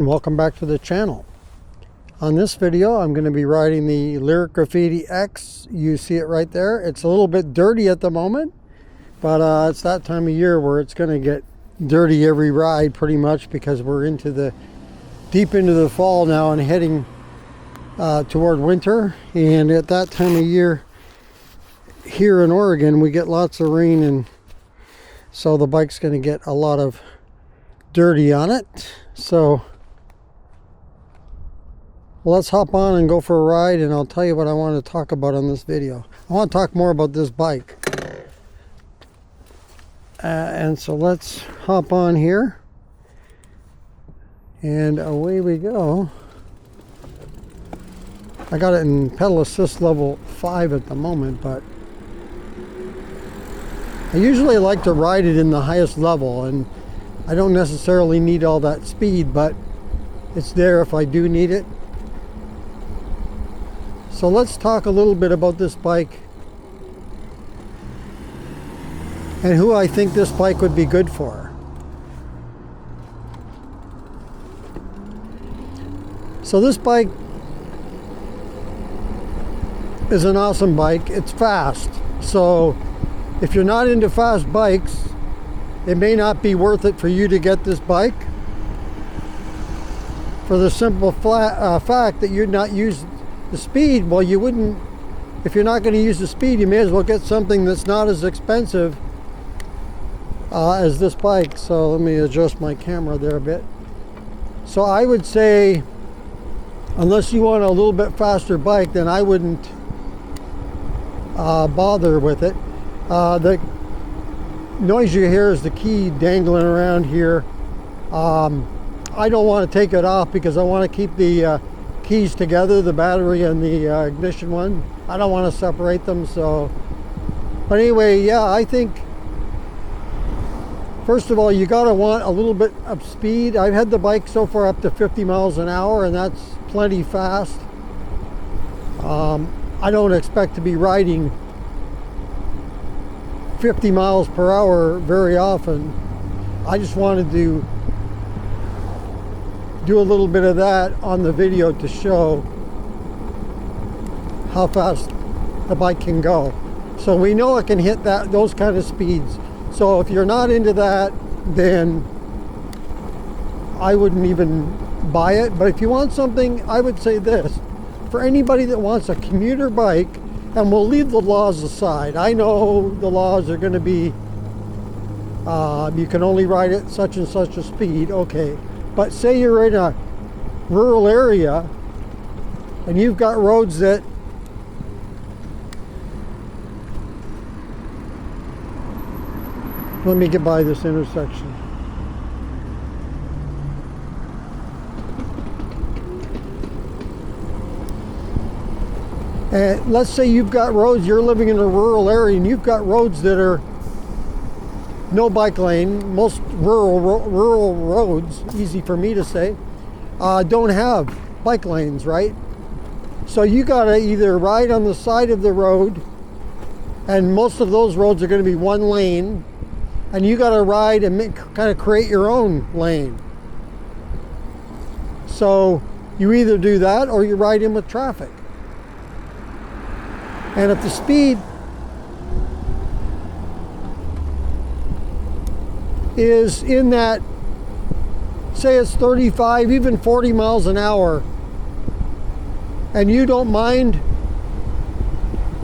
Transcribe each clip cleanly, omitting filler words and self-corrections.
Welcome back to the channel. On this video I'm going to be riding the Lyric Graffiti X. You see it right there. It's a little bit dirty at the moment, but it's that time of year where it's going to get dirty every ride pretty much, because we're deep into the fall now and heading toward winter. And at that time of year here in Oregon we get lots of rain, and so the bike's going to get a lot of dirty on it. So let's hop on and go for a ride, and I'll tell you what I want to talk about on this video. I want to talk more about this bike. And so let's hop on here. And away we go. I got it in pedal assist level 5 at the moment, but I usually like to ride it in the highest level, and I don't necessarily need all that speed, but it's there if I do need it. So let's talk a little bit about this bike and who I think this bike would be good for. So this bike is an awesome bike. It's fast. So if you're not into fast bikes, it may not be worth it for you to get this bike, for the simple fact that you're not using the speed. Well, you wouldn't, if you're not going to use the speed, you may as well get something that's not as expensive as this bike. So let me adjust my camera there a bit. So I would say, unless you want a little bit faster bike, then I wouldn't bother with it. The noise you hear is the key dangling around here. I don't want to take it off because I want to keep the keys together, the battery and the ignition one. I don't want to separate them. So, but anyway, yeah, I think first of all you gotta want a little bit of speed. I've had the bike so far up to 50 miles an hour, and that's plenty fast. I don't expect to be riding 50 miles per hour very often. I just wanted to do a little bit of that on the video to show how fast the bike can go. So we know it can hit those kind of speeds. So if you're not into that, then I wouldn't even buy it. But if you want something, I would say this: for anybody that wants a commuter bike, and we'll leave the laws aside. I know the laws are going to be you can only ride at such and such a speed. Okay. But say you're in a rural area and you've got roads that let me get by this intersection. And let's say you've got roads, you're living in a rural area and you've got roads that are no bike lane. Most rural roads, easy for me to say, don't have bike lanes, right? So you gotta either ride on the side of the road, and most of those roads are going to be one lane, and you gotta ride and kind of create your own lane. So you either do that or you ride in with traffic. And if the speed is in that, say it's 35, even 40 miles an hour, and you don't mind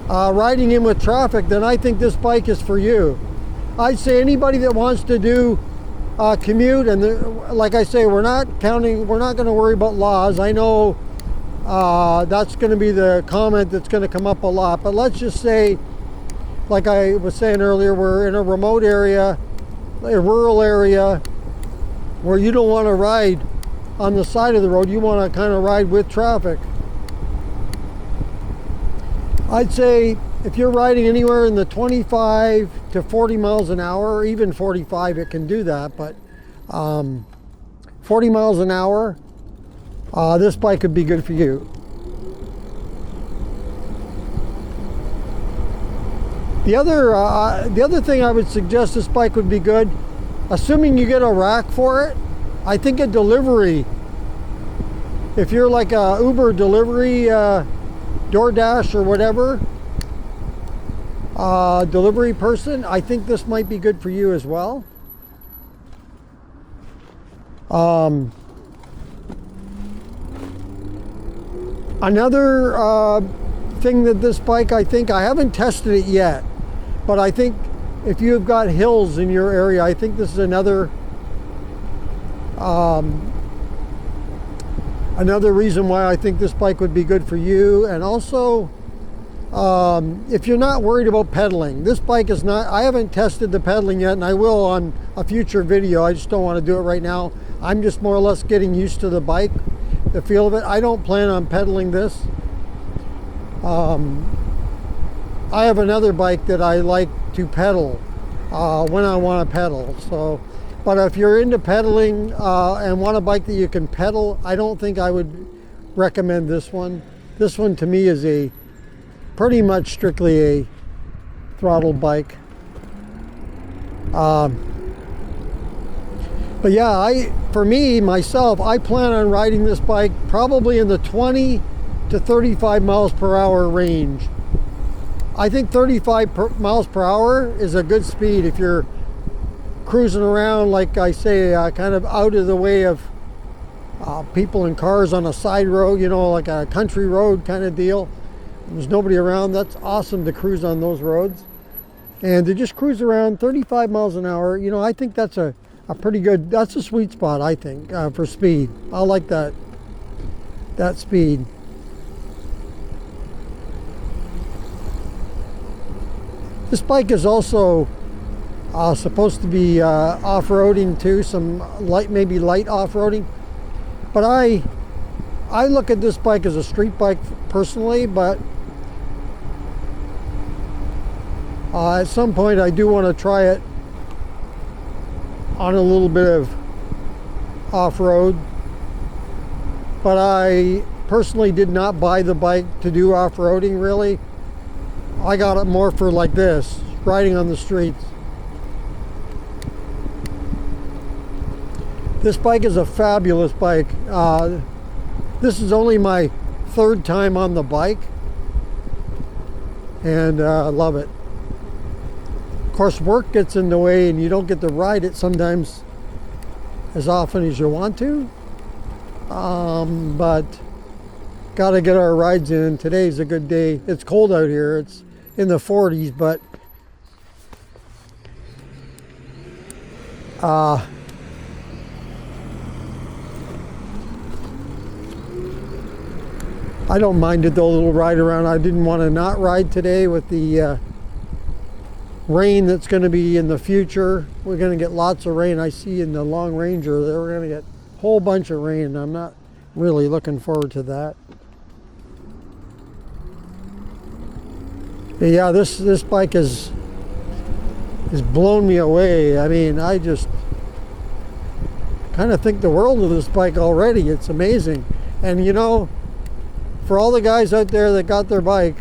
riding in with traffic, then I think this bike is for you. I'd say anybody that wants to do commute, and like I say, we're not going to worry about laws. I know that's going to be the comment that's going to come up a lot, but let's just say, like I was saying earlier, we're in a remote area, a rural area, where you don't want to ride on the side of the road. You want to kind of ride with traffic. I'd say if you're riding anywhere in the 25 to 40 miles an hour, or even 45, it can do that, but 40 miles an hour, this bike could be good for you. The other thing I would suggest this bike would be good, assuming you get a rack for it. I think a delivery if you're like a Uber delivery, DoorDash or whatever, delivery person, I think this might be good for you as well. Another thing that this bike, I think, I haven't tested it yet, but I think if you've got hills in your area, I think this is another another reason why I think this bike would be good for you. And also, if you're not worried about pedaling, this bike is not, I haven't tested the pedaling yet, and I will on a future video. I just don't want to do it right now. I'm just more or less getting used to the bike, the feel of it. I don't plan on pedaling this. I have another bike that I like to pedal when I want to pedal. So, but if you're into pedaling and want a bike that you can pedal, I don't think I would recommend this one. This one to me is a pretty much strictly a throttle bike. But yeah, for me, myself, I plan on riding this bike probably in the 20 to 35 miles per hour range. I think 35 miles per hour is a good speed if you're cruising around, like I say, kind of out of the way of people and cars on a side road, you know, like a country road kind of deal. There's nobody around. That's awesome to cruise on those roads. And to just cruise around 35 miles an hour, you know, I think that's a pretty good, that's a sweet spot, I think, for speed. I like that speed. This bike is also supposed to be off-roading too, some light, maybe light off-roading. But I look at this bike as a street bike personally, but at some point I do want to try it on a little bit of off-road. But I personally did not buy the bike to do off-roading, really. I got it more for like this, riding on the streets. This bike is a fabulous bike. This is only my third time on the bike, and I love it. Of course, work gets in the way and you don't get to ride it sometimes as often as you want to, but gotta get our rides in. Today's a good day. It's cold out here. It's in the 40s, but I don't mind it though, a little ride around. I didn't want to not ride today with the rain that's going to be in the future. We're going to get lots of rain. I see in the Long Ranger that we're going to get a whole bunch of rain, and I'm not really looking forward to that. But yeah, this bike has blown me away. I mean, I just kind of think the world of this bike already. It's amazing. And you know, for all the guys out there that got their bike,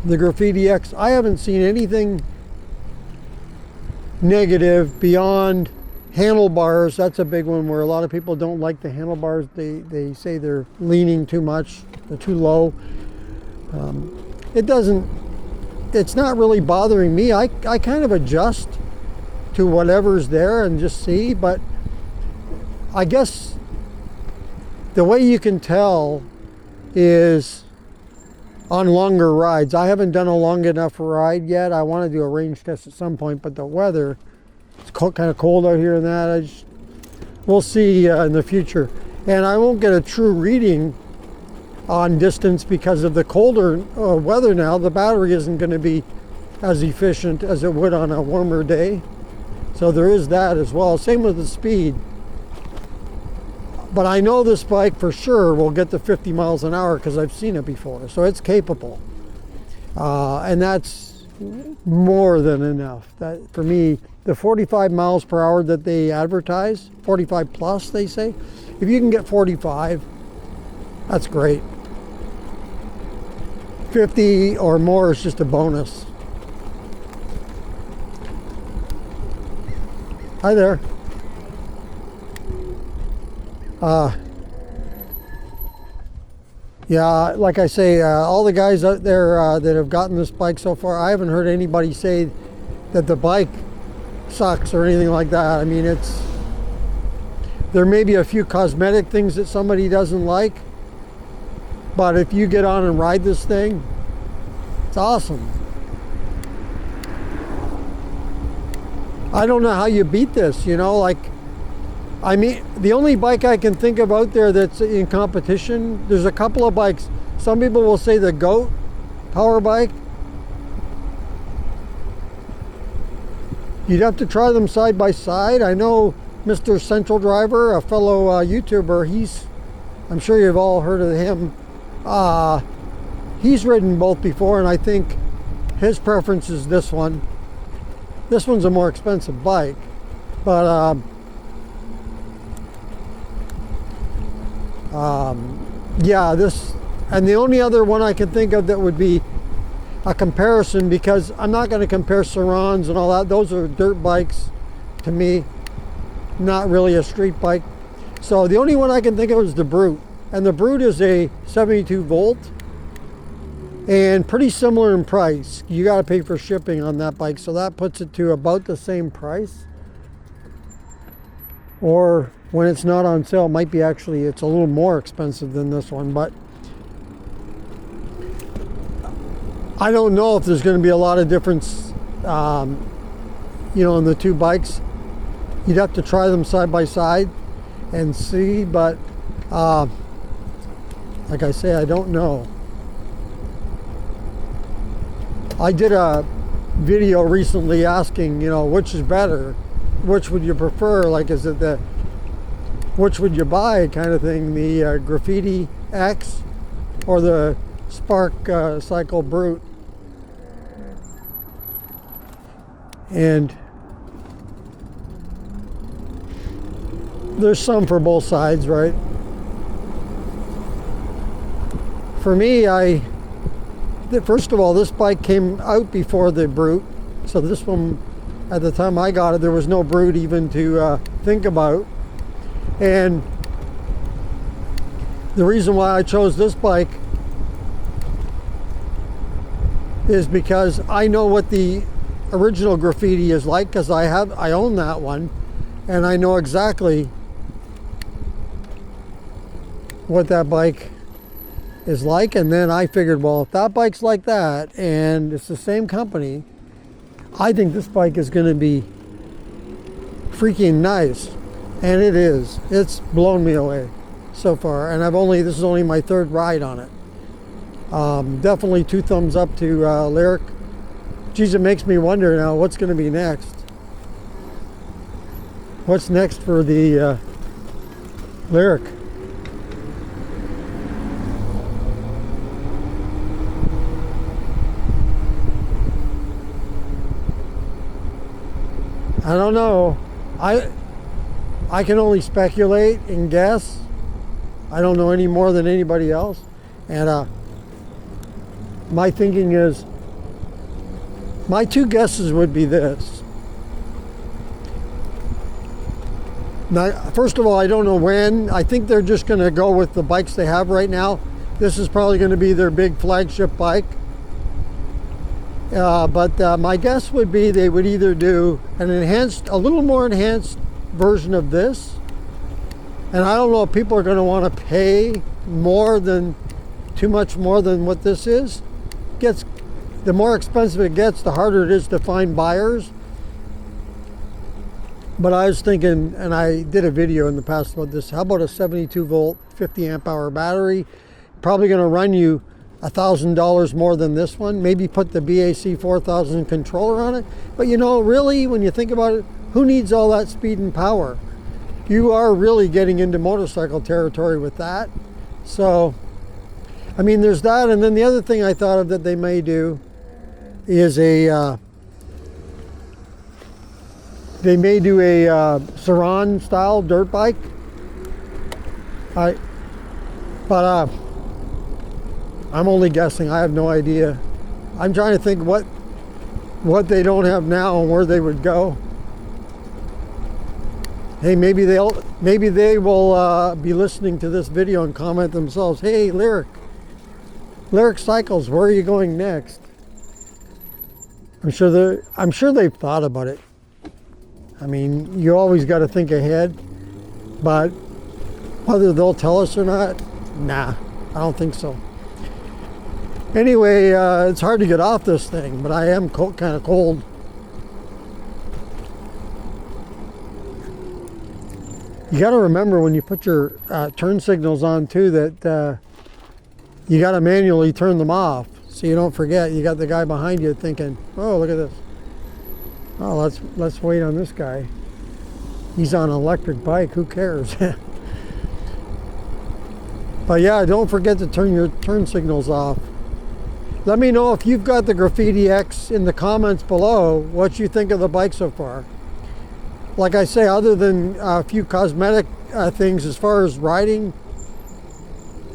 the Graffiti X, I haven't seen anything negative beyond handlebars. That's a big one where a lot of people don't like the handlebars. They say they're leaning too much, they're too low. It's not really bothering me. I kind of adjust to whatever's there and just see, but I guess the way you can tell is on longer rides. I haven't done a long enough ride yet. I want to do a range test at some point, but the weather, it's kind of cold out here and that. We'll see in the future. And I won't get a true reading on distance because of the colder weather now. The battery isn't going to be as efficient as it would on a warmer day. So there is that as well. Same with the speed. But I know this bike for sure will get to 50 miles an hour because I've seen it before. So it's capable. And that's more than enough. That, for me, the 45 miles per hour that they advertise, 45 plus they say, if you can get 45, that's great. 50 or more is just a bonus. Hi there. Yeah, like I say, all the guys out there that have gotten this bike so far, I haven't heard anybody say that the bike sucks or anything like that. I mean, there may be a few cosmetic things that somebody doesn't like, but if you get on and ride this thing, it's awesome. I don't know how you beat this, you know, like, I mean, the only bike I can think of out there that's in competition, there's a couple of bikes. Some people will say the GOAT power bike. You'd have to try them side by side. I know Mr. Central Driver, a fellow YouTuber, I'm sure you've all heard of him. He's ridden both before, and I think his preference is this one. This one's a more expensive bike, but yeah, this, and the only other one I can think of that would be a comparison, because I'm not going to compare Surons and all that. Those are dirt bikes to me, not really a street bike. So the only one I can think of is the Brute, and the Brute is a 72 volt and pretty similar in price. You got to pay for shipping on that bike, so that puts it to about the same price. Or when it's not on sale, it might be actually, it's a little more expensive than this one, but I don't know if there's going to be a lot of difference, you know, in the two bikes. You'd have to try them side by side and see, but like I say, I don't know. I did a video recently asking, you know, which is better, which would you prefer, like, is it the, which would you buy kind of thing, the Graffiti X or the Spark Cycle Brute? And there's some for both sides, right? For me, first of all, this bike came out before the Brute, so this one, at the time I got it, there was no Brute even to think about. And the reason why I chose this bike is because I know what the original Graffiti is like, because I own that one, and I know exactly what that bike is like. And then I figured, well, if that bike's like that and it's the same company, I think this bike is going to be freaking nice. And it is. It's blown me away so far, and this is only my third ride on it. Definitely 2 thumbs up to Lyric. Geez, it makes me wonder now what's going to be next. What's next for the Lyric? I don't know. I can only speculate and guess. I don't know any more than anybody else. And my thinking is, my 2 guesses would be this. Now, first of all, I don't know when. I think they're just going to go with the bikes they have right now. This is probably going to be their big flagship bike. But my guess would be they would either do an enhanced, a little more enhanced version of this, and I don't know if people are going to want to pay too much more than what this is. The more expensive it gets, the harder it is to find buyers. But I was thinking, and I did a video in the past about this, how about a 72 volt 50 amp hour battery? Probably going to run you $1,000 more than this one. Maybe put the BAC 4000 controller on it. But you know, really, when you think about it, who needs all that speed and power? You are really getting into motorcycle territory with that. So, I mean, there's that. And then the other thing I thought of that they may do is they may do a Suron style dirt bike. But I'm only guessing. I have no idea. I'm trying to think what they don't have now and where they would go. Hey, maybe they will be listening to this video and comment themselves, hey, Lyric, Lyric Cycles, where are you going next? I'm sure they've thought about it. I mean, you always got to think ahead, but whether they'll tell us or not, nah, I don't think so. Anyway, it's hard to get off this thing, but I am kind of cold. You got to remember when you put your turn signals on too that you got to manually turn them off so you don't forget. You got the guy behind you thinking, oh, look at this. Oh, let's wait on this guy. He's on an electric bike, who cares? But yeah, don't forget to turn your turn signals off. Let me know if you've got the Graffiti X in the comments below, what you think of the bike so far. Like I say, other than a few cosmetic things as far as riding,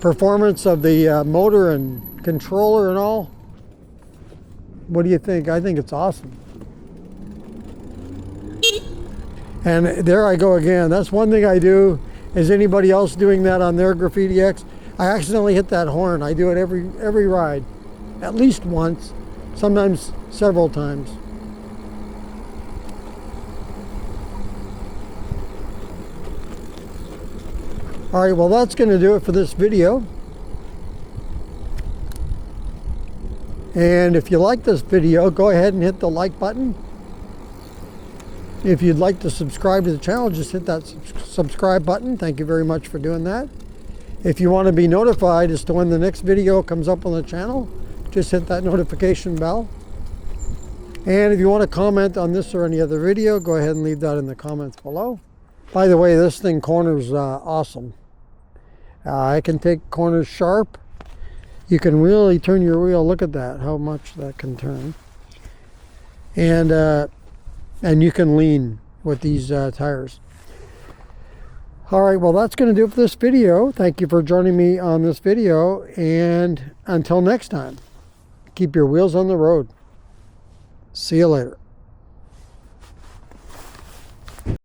performance of the motor and controller and all, what do you think? I think it's awesome. And there I go again. That's one thing I do. Is anybody else doing that on their Graffiti X? I accidentally hit that horn. I do it every ride. At least once, sometimes several times. All right, well, that's going to do it for this video. And if you like this video, go ahead and hit the like button. If you'd like to subscribe to the channel, just hit that subscribe button. Thank you very much for doing that. If you want to be notified as to when the next video comes up on the channel, just hit that notification bell. And if you want to comment on this or any other video, go ahead and leave that in the comments below. By the way, this thing corners awesome. I can take corners sharp. You can really turn your wheel. Look at that, how much that can turn. And you can lean with these tires. All right, well, that's going to do it for this video. Thank you for joining me on this video. And until next time, keep your wheels on the road. See you later.